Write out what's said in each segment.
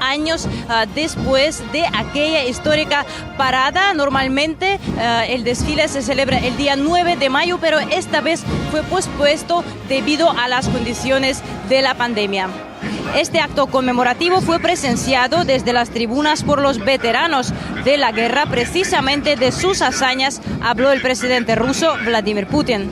Años después de aquella histórica parada. Normalmente el desfile se celebra el día 9 de mayo, pero esta vez fue pospuesto debido a las condiciones de la pandemia. Este acto conmemorativo fue presenciado desde las tribunas por los veteranos de la guerra. Precisamente de sus hazañas habló el presidente ruso Vladimir Putin.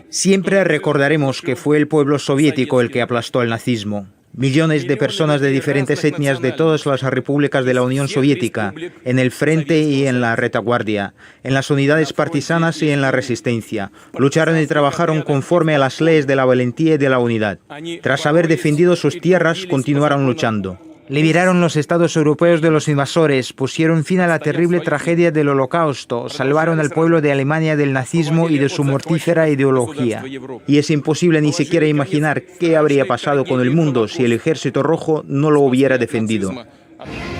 Siempre recordaremos que fue el pueblo soviético el que aplastó el nazismo. Millones de personas de diferentes etnias de todas las repúblicas de la Unión Soviética, en el frente y en la retaguardia, en las unidades partisanas y en la resistencia, lucharon y trabajaron conforme a las leyes de la valentía y de la unidad. Tras haber defendido sus tierras, continuaron luchando. Liberaron los estados europeos de los invasores, pusieron fin a la terrible tragedia del Holocausto, salvaron al pueblo de Alemania del nazismo y de su mortífera ideología. Y es imposible ni siquiera imaginar qué habría pasado con el mundo si el Ejército Rojo no lo hubiera defendido.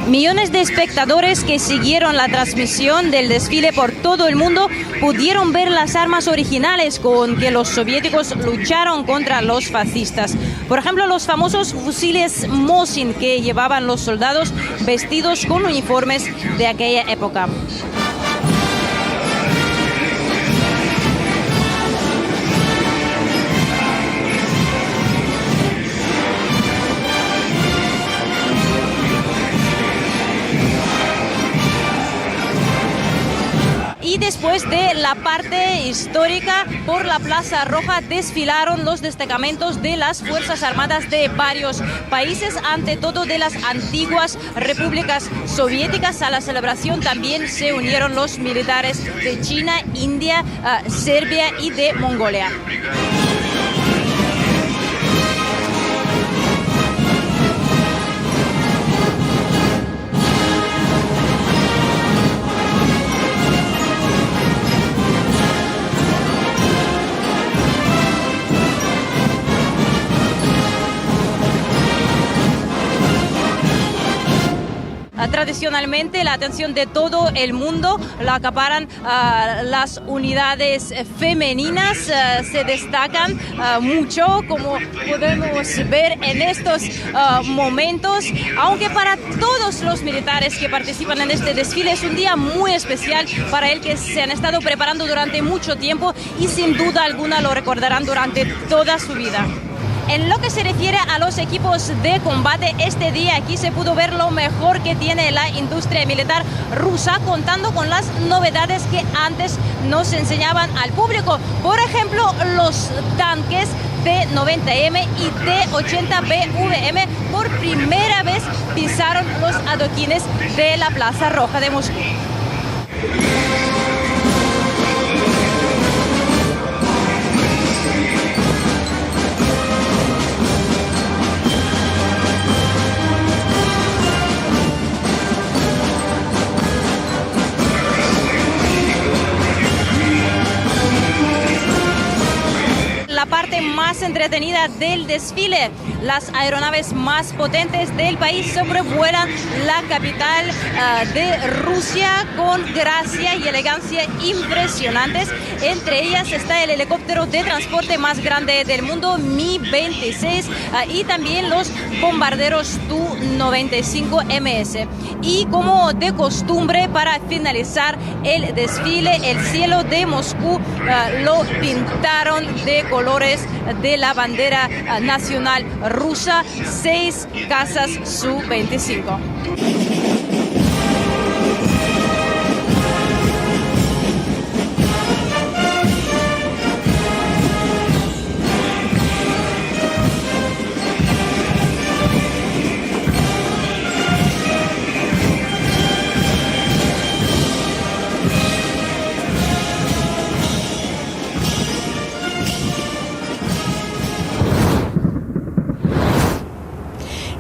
Millones de espectadores que siguieron la transmisión del desfile por todo el mundo pudieron ver las armas originales con que los soviéticos lucharon contra los fascistas. Por ejemplo, los famosos fusiles Mosin que llevaban los soldados vestidos con uniformes de aquella época. Y después de la parte histórica, por la Plaza Roja desfilaron los destacamentos de las Fuerzas Armadas de varios países, ante todo de las antiguas repúblicas soviéticas. A la celebración también se unieron los militares de China, India, Serbia y de Mongolia. Tradicionalmente la atención de todo el mundo la acaparan las unidades femeninas, se destacan mucho, como podemos ver en estos momentos, aunque para todos los militares que participan en este desfile es un día muy especial para el que se han estado preparando durante mucho tiempo y sin duda alguna lo recordarán durante toda su vida. En lo que se refiere a los equipos de combate, este día aquí se pudo ver lo mejor que tiene la industria militar rusa, contando con las novedades que antes no se enseñaban al público. Por ejemplo, los tanques T-90M y T-80 por primera vez pisaron los adoquines de la Plaza Roja de Moscú. La parte más entretenida del desfile, las aeronaves más potentes del país sobrevuelan la capital de Rusia con gracia y elegancia impresionantes. Entre ellas está el helicóptero de transporte más grande del mundo, Mi-26, y también los bombarderos Tu-95MS. Y como de costumbre, para finalizar el desfile, el cielo de Moscú lo pintaron de colores de la bandera nacional rusa, 6 casas Su-25.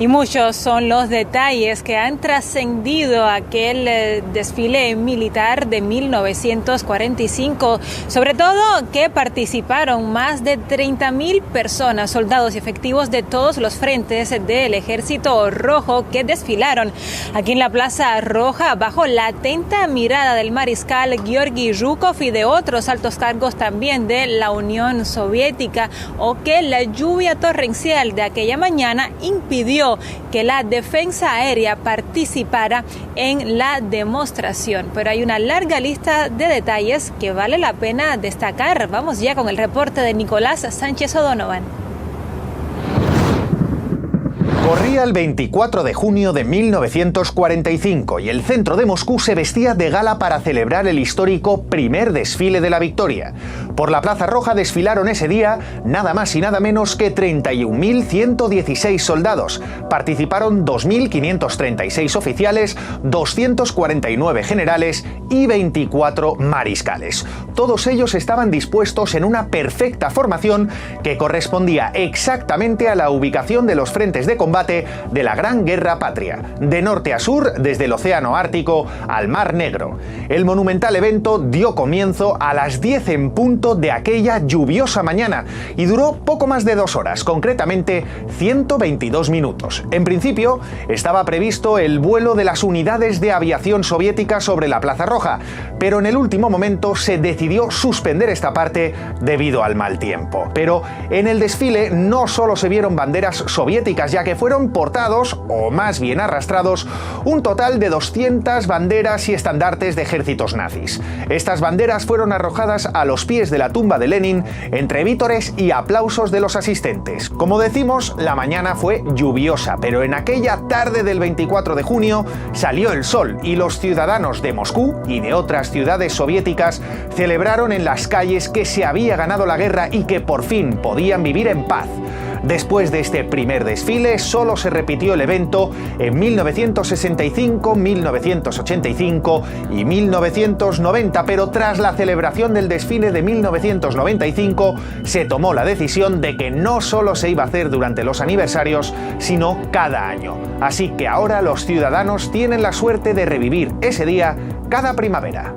Y muchos son los detalles que han trascendido aquel desfile militar de 1945, sobre todo que participaron más de 30.000 personas, soldados y efectivos de todos los frentes del Ejército Rojo que desfilaron aquí en la Plaza Roja bajo la atenta mirada del mariscal Georgi Zhukov y de otros altos cargos también de la Unión Soviética, o que la lluvia torrencial de aquella mañana impidió que la defensa aérea participara en la demostración. Pero hay una larga lista de detalles que vale la pena destacar. Vamos ya con el reporte de Nicolás Sánchez O'Donovan. Corría el 24 de junio de 1945 y el centro de Moscú se vestía de gala para celebrar el histórico primer desfile de la victoria. Por la Plaza Roja desfilaron ese día nada más y nada menos que 31.116 soldados. Participaron 2.536 oficiales, 249 generales y 24 mariscales. Todos ellos estaban dispuestos en una perfecta formación que correspondía exactamente a la ubicación de los frentes de combate de la Gran Guerra Patria, de norte a sur, desde el Océano Ártico al Mar Negro. El monumental evento dio comienzo a las 10 en punto de aquella lluviosa mañana y duró poco más de 2 horas, concretamente 122 minutos. En principio, estaba previsto el vuelo de las unidades de aviación soviética sobre la Plaza Roja, pero en el último momento se decidió suspender esta parte debido al mal tiempo. Pero en el desfile no solo se vieron banderas soviéticas, ya que fueron portados, o más bien arrastrados, un total de 200 banderas y estandartes de ejércitos nazis. Estas banderas fueron arrojadas a los pies de la tumba de Lenin entre vítores y aplausos de los asistentes. Como decimos, la mañana fue lluviosa, pero en aquella tarde del 24 de junio salió el sol y los ciudadanos de Moscú y de otras ciudades soviéticas celebraron en las calles que se había ganado la guerra y que por fin podían vivir en paz. Después de este primer desfile, solo se repitió el evento en 1965, 1985 y 1990, pero tras la celebración del desfile de 1995, se tomó la decisión de que no solo se iba a hacer durante los aniversarios, sino cada año. Así que ahora los ciudadanos tienen la suerte de revivir ese día cada primavera.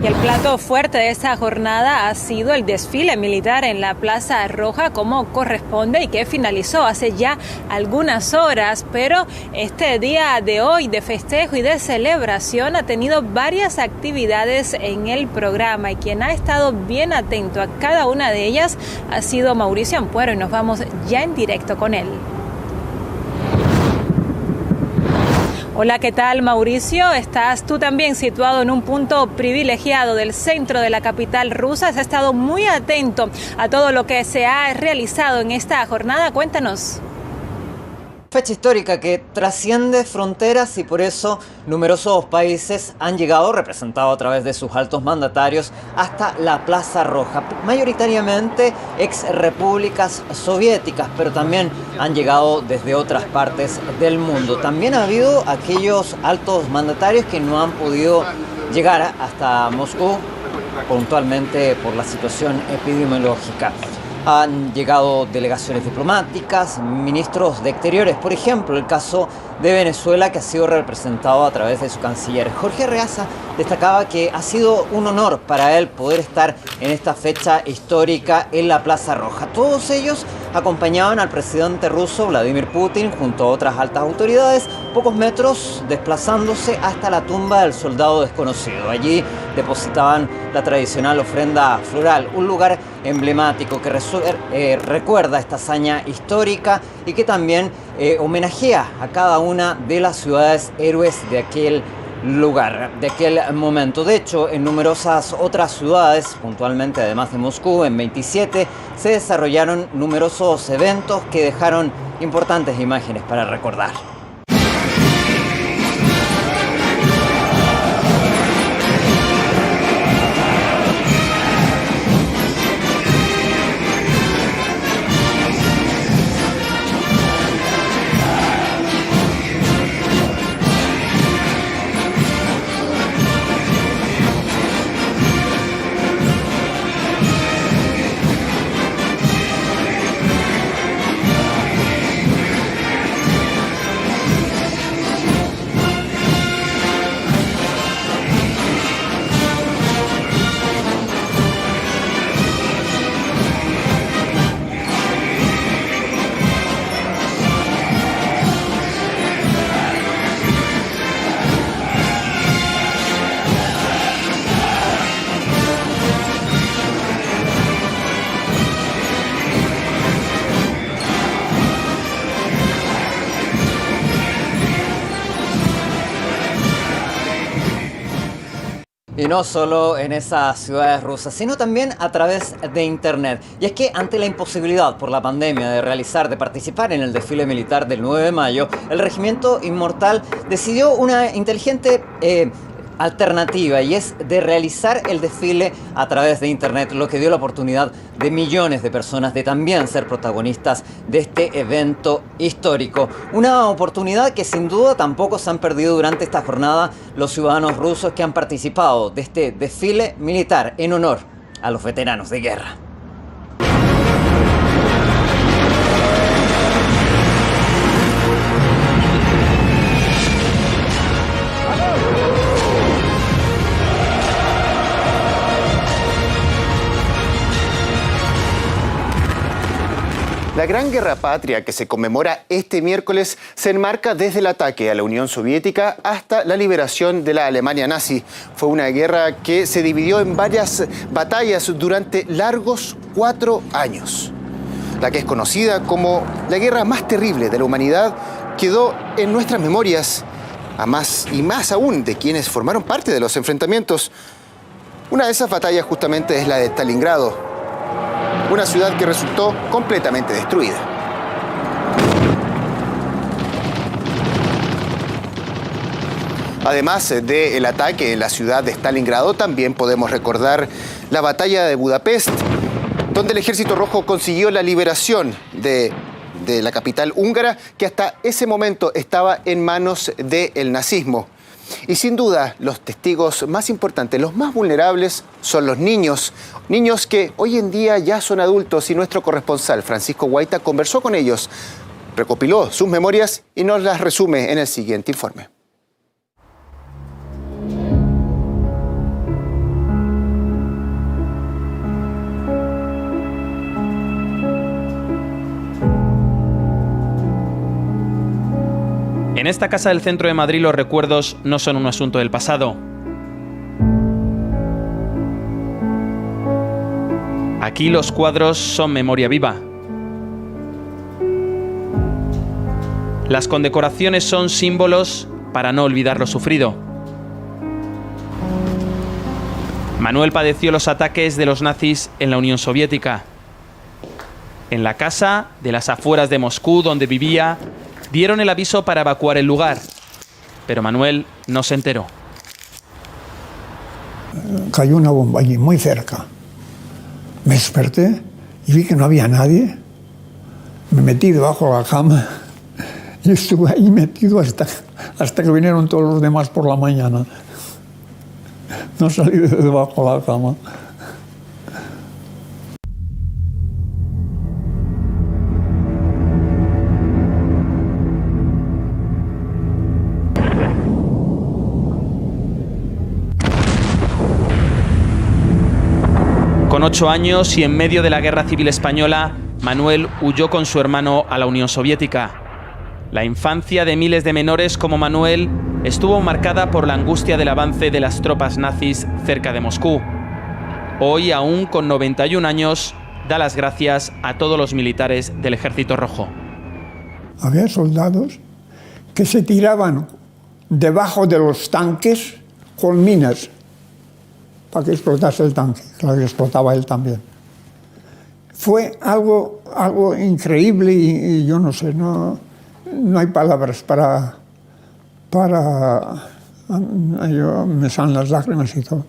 Y el plato fuerte de esta jornada ha sido el desfile militar en la Plaza Roja, como corresponde, y que finalizó hace ya algunas horas. Pero este día de hoy de festejo y de celebración ha tenido varias actividades en el programa, y quien ha estado bien atento a cada una de ellas ha sido Mauricio Ampuero, y nos vamos ya en directo con él. Hola, ¿qué tal, Mauricio? Estás tú también situado en un punto privilegiado del centro de la capital rusa. Has estado muy atento a todo lo que se ha realizado en esta jornada. Cuéntanos. Fecha histórica que trasciende fronteras y por eso numerosos países han llegado, representados a través de sus altos mandatarios, hasta la Plaza Roja. Mayoritariamente ex repúblicas soviéticas, pero también han llegado desde otras partes del mundo. También ha habido aquellos altos mandatarios que no han podido llegar hasta Moscú, puntualmente por la situación epidemiológica. Han llegado delegaciones diplomáticas, ministros de Exteriores, por ejemplo, el caso de Venezuela, que ha sido representado a través de su canciller. Jorge Arreaza destacaba que ha sido un honor para él poder estar en esta fecha histórica en la Plaza Roja. Todos ellos acompañaban al presidente ruso Vladimir Putin junto a otras altas autoridades, pocos metros desplazándose hasta la tumba del soldado desconocido. Allí depositaban la tradicional ofrenda floral, un lugar emblemático que recuerda esta hazaña histórica y que también homenajea a cada una de las ciudades héroes de aquel lugar, de aquel momento. De hecho, en numerosas otras ciudades, puntualmente además de Moscú, en 27, se desarrollaron numerosos eventos que dejaron importantes imágenes para recordar. Y no solo en esas ciudades rusas, sino también a través de Internet. Y es que ante la imposibilidad por la pandemia de participar en el desfile militar del 9 de mayo, el Regimiento Inmortal decidió una inteligente alternativa, y es de realizar el desfile a través de Internet, lo que dio la oportunidad de millones de personas de también ser protagonistas de este evento histórico. Una oportunidad que sin duda tampoco se han perdido durante esta jornada los ciudadanos rusos que han participado de este desfile militar en honor a los veteranos de guerra. La Gran Guerra Patria, que se conmemora este miércoles, se enmarca desde el ataque a la Unión Soviética hasta la liberación de la Alemania nazi. Fue una guerra que se dividió en varias batallas durante largos 4 años. La que es conocida como la guerra más terrible de la humanidad quedó en nuestras memorias, a más y más aún de quienes formaron parte de los enfrentamientos. Una de esas batallas justamente es la de Stalingrado, una ciudad que resultó completamente destruida. Además del ataque en la ciudad de Stalingrado, también podemos recordar la batalla de Budapest, donde el Ejército Rojo consiguió la liberación de la capital húngara, que hasta ese momento estaba en manos del nazismo. Y sin duda, los testigos más importantes, los más vulnerables, son los niños. Niños que hoy en día ya son adultos, y nuestro corresponsal Francisco Guaita conversó con ellos, recopiló sus memorias y nos las resume en el siguiente informe. En esta casa del centro de Madrid los recuerdos no son un asunto del pasado. Aquí los cuadros son memoria viva. Las condecoraciones son símbolos para no olvidar lo sufrido. Manuel padeció los ataques de los nazis en la Unión Soviética. En la casa de las afueras de Moscú, donde vivía, dieron el aviso para evacuar el lugar, pero Manuel no se enteró. Cayó una bomba allí, muy cerca. Me desperté y vi que no había nadie. Me metí debajo de la cama y estuve ahí metido hasta que vinieron todos los demás por la mañana. No salí de debajo de la cama. Con 8 años y en medio de la Guerra Civil Española, Manuel huyó con su hermano a la Unión Soviética. La infancia de miles de menores como Manuel estuvo marcada por la angustia del avance de las tropas nazis cerca de Moscú. Hoy, aún con 91 años, da las gracias a todos los militares del Ejército Rojo. Había soldados que se tiraban debajo de los tanques con minas para que explotase el tanque, claro que explotaba él también. Fue algo increíble y yo no sé, no hay palabras para me salen las lágrimas y todo.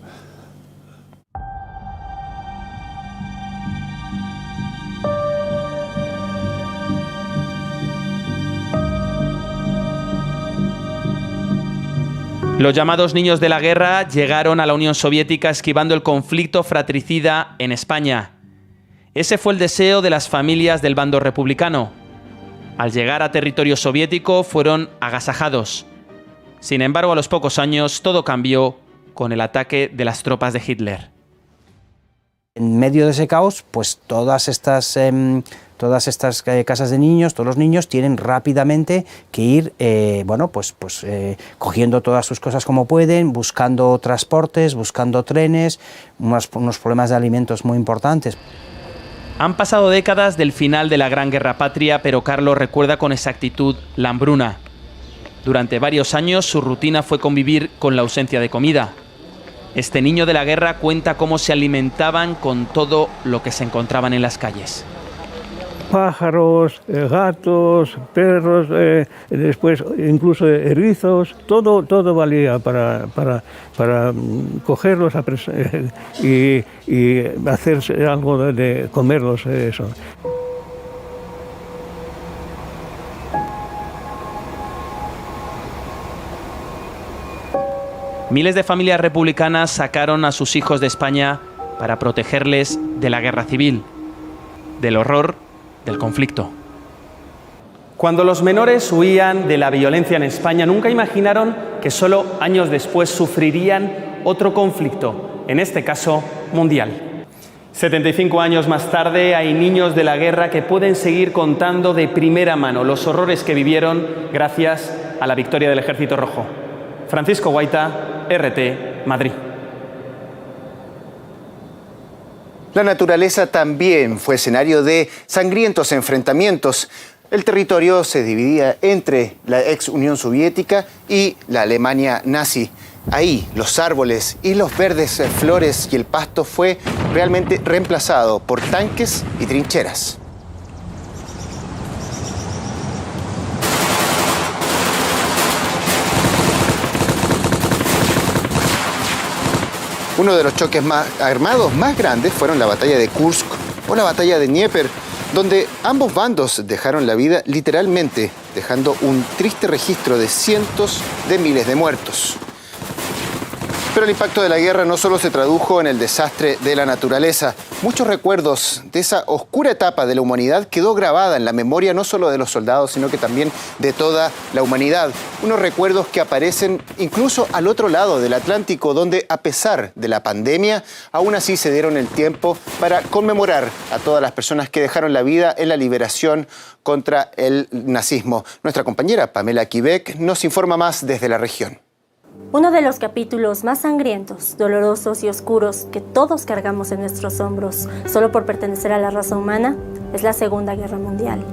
Los llamados niños de la guerra llegaron a la Unión Soviética esquivando el conflicto fratricida en España. Ese fue el deseo de las familias del bando republicano. Al llegar a territorio soviético fueron agasajados. Sin embargo, a los pocos años todo cambió con el ataque de las tropas de Hitler. En medio de ese caos, pues todas estas casas de niños, todos los niños tienen rápidamente que ir, cogiendo todas sus cosas como pueden, buscando transportes, buscando trenes, unos problemas de alimentos muy importantes. Han pasado décadas del final de la Gran Guerra Patria, pero Carlos recuerda con exactitud la hambruna. Durante varios años su rutina fue convivir con la ausencia de comida. Este niño de la guerra cuenta cómo se alimentaban con todo lo que se encontraban en las calles. Pájaros, gatos, perros, después incluso erizos, todo valía para cogerlos y hacer algo de comerlos, eso. Miles de familias republicanas sacaron a sus hijos de España para protegerles de la guerra civil, del horror del conflicto. Cuando los menores huían de la violencia en España, nunca imaginaron que solo años después sufrirían otro conflicto, en este caso mundial. 75 años más tarde hay niños de la guerra que pueden seguir contando de primera mano los horrores que vivieron gracias a la victoria del Ejército Rojo. Francisco Guaita, RT, Madrid. La naturaleza también fue escenario de sangrientos enfrentamientos. El territorio se dividía entre la ex Unión Soviética y la Alemania nazi. Ahí los árboles y los verdes flores y el pasto fue realmente reemplazado por tanques y trincheras. Uno de los choques armados más grandes fueron la batalla de Kursk o la batalla de Dnieper, donde ambos bandos dejaron la vida literalmente, dejando un triste registro de cientos de miles de muertos. Pero el impacto de la guerra no solo se tradujo en el desastre de la naturaleza. Muchos recuerdos de esa oscura etapa de la humanidad quedó grabada en la memoria no solo de los soldados, sino que también de toda la humanidad. Unos recuerdos que aparecen incluso al otro lado del Atlántico, donde a pesar de la pandemia, aún así se dieron el tiempo para conmemorar a todas las personas que dejaron la vida en la liberación contra el nazismo. Nuestra compañera Pamela Quebec nos informa más desde la región. Uno de los capítulos más sangrientos, dolorosos y oscuros que todos cargamos en nuestros hombros solo por pertenecer a la raza humana es la Segunda Guerra Mundial.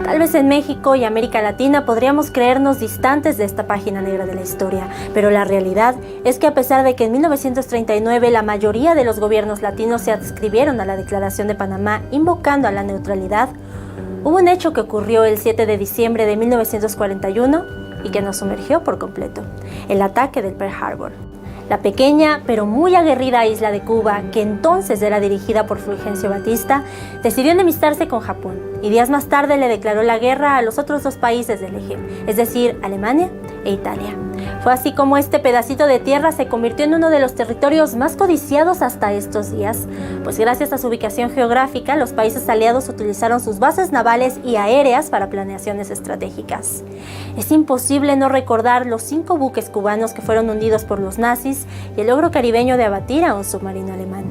Tal vez en México y América Latina podríamos creernos distantes de esta página negra de la historia, pero la realidad es que a pesar de que en 1939 la mayoría de los gobiernos latinos se adscribieron a la Declaración de Panamá invocando a la neutralidad, hubo un hecho que ocurrió el 7 de diciembre de 1941 y que nos sumergió por completo: el ataque del Pearl Harbor. La pequeña pero muy aguerrida isla de Cuba, que entonces era dirigida por Fulgencio Batista, decidió enemistarse con Japón y días más tarde le declaró la guerra a los otros dos países del eje, es decir, Alemania e Italia. Fue así como este pedacito de tierra se convirtió en uno de los territorios más codiciados hasta estos días, pues gracias a su ubicación geográfica, los países aliados utilizaron sus bases navales y aéreas para planeaciones estratégicas. Es imposible no recordar los 5 buques cubanos que fueron hundidos por los nazis y el logro caribeño de abatir a un submarino alemán.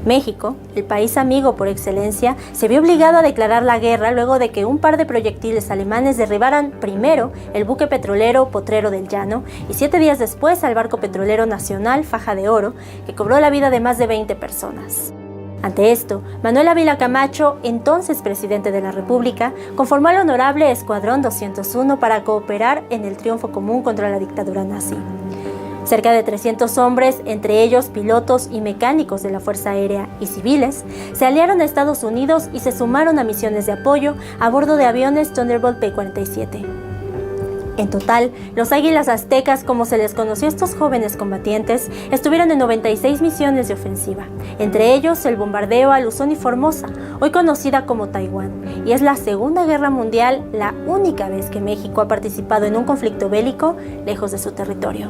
México, el país amigo por excelencia, se vio obligado a declarar la guerra luego de que un par de proyectiles alemanes derribaran primero el buque petrolero Potrero del Llano y 7 días después al barco petrolero nacional Faja de Oro, que cobró la vida de más de 20 personas. Ante esto, Manuel Ávila Camacho, entonces presidente de la República, conformó al honorable Escuadrón 201 para cooperar en el triunfo común contra la dictadura nazi. Cerca de 300 hombres, entre ellos pilotos y mecánicos de la Fuerza Aérea y civiles, se aliaron a Estados Unidos y se sumaron a misiones de apoyo a bordo de aviones Thunderbolt P-47. En total, los Águilas Aztecas, como se les conoció a estos jóvenes combatientes, estuvieron en 96 misiones de ofensiva, entre ellos el bombardeo a Luzón y Formosa, hoy conocida como Taiwán, y es la Segunda Guerra Mundial la única vez que México ha participado en un conflicto bélico lejos de su territorio.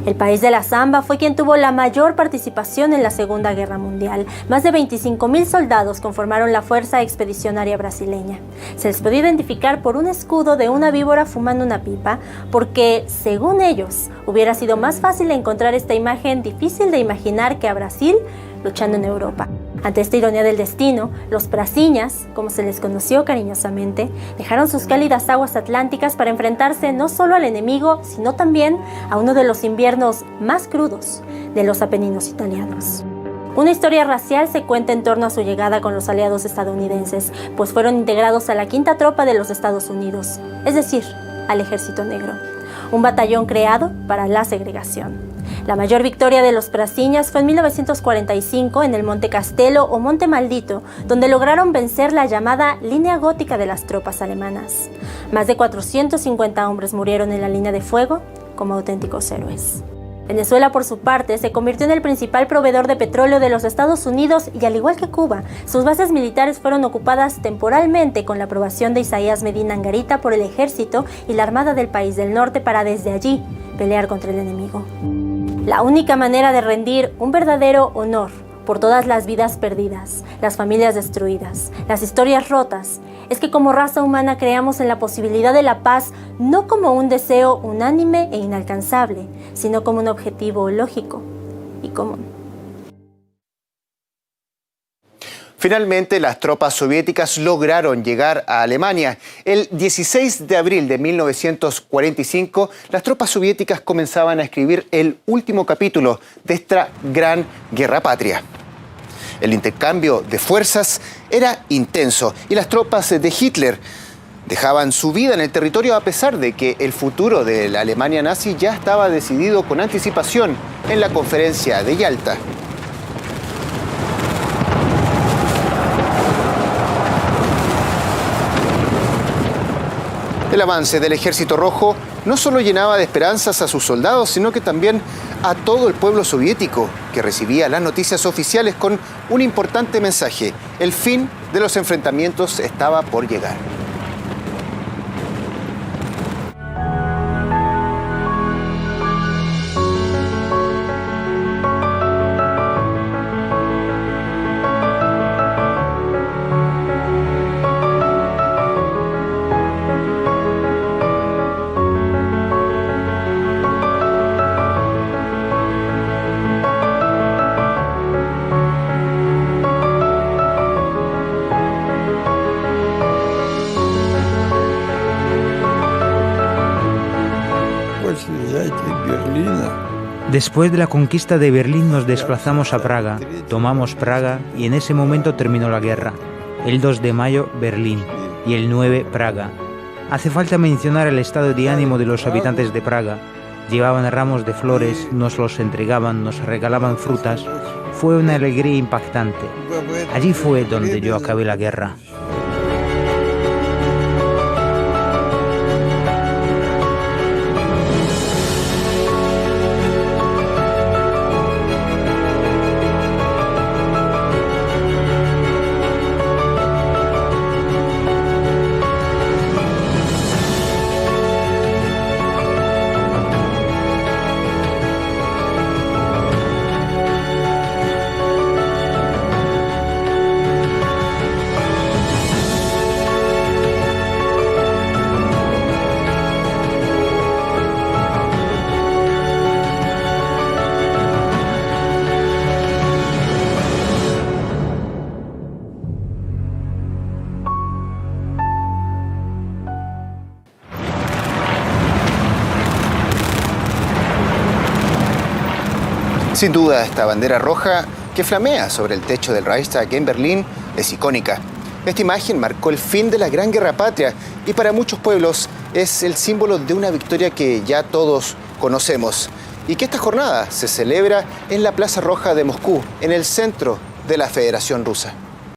El país de la Zamba fue quien tuvo la mayor participación en la Segunda Guerra Mundial. Más de 25,000 soldados conformaron la Fuerza Expedicionaria Brasileña. Se les puede identificar por un escudo de una víbora fumando una pipa, porque, según ellos, hubiera sido más fácil encontrar esta imagen difícil de imaginar que a Brasil luchando en Europa. Ante esta ironía del destino, los praziñas, como se les conoció cariñosamente, dejaron sus cálidas aguas atlánticas para enfrentarse no solo al enemigo, sino también a uno de los inviernos más crudos de los Apeninos italianos. Una historia racial se cuenta en torno a su llegada con los aliados estadounidenses, pues fueron integrados a la 5ª Tropa de los Estados Unidos, es decir, al Ejército Negro. un batallón creado para la segregación. La mayor victoria de los praziñas fue en 1945 en el Monte Castelo o Monte Maldito, donde lograron vencer la llamada línea gótica de las tropas alemanas. Más de 450 hombres murieron en la línea de fuego como auténticos héroes. Venezuela, por su parte, se convirtió en el principal proveedor de petróleo de los Estados Unidos y, al igual que Cuba, sus bases militares fueron ocupadas temporalmente con la aprobación de Isaías Medina Angarita por el ejército y la Armada del país del norte para desde allí pelear contra el enemigo. La única manera de rendir un verdadero honor por todas las vidas perdidas, las familias destruidas, las historias rotas, es que como raza humana creamos en la posibilidad de la paz no como un deseo unánime e inalcanzable, sino como un objetivo lógico y común. Finalmente, las tropas soviéticas lograron llegar a Alemania. El 16 de abril de 1945, las tropas soviéticas comenzaban a escribir el último capítulo de esta gran guerra patria. El intercambio de fuerzas era intenso y las tropas de Hitler dejaban su vida en el territorio a pesar de que el futuro de la Alemania nazi ya estaba decidido con anticipación en la conferencia de Yalta. El avance del Ejército Rojo no solo llenaba de esperanzas a sus soldados, sino que también a todo el pueblo soviético, que recibía las noticias oficiales con un importante mensaje: el fin de los enfrentamientos estaba por llegar. Después de la conquista de Berlín nos desplazamos a Praga, tomamos Praga y en ese momento terminó la guerra. El 2 de mayo, Berlín, y el 9, Praga. Hace falta mencionar el estado de ánimo de los habitantes de Praga. Llevaban ramos de flores, nos los entregaban, nos regalaban frutas. Fue una alegría impactante. Allí fue donde yo acabé la guerra. Sin duda, esta bandera roja que flamea sobre el techo del Reichstag en Berlín es icónica. Esta imagen marcó el fin de la Gran Guerra Patria y para muchos pueblos es el símbolo de una victoria que ya todos conocemos y que esta jornada se celebra en la Plaza Roja de Moscú, en el centro de la Federación Rusa.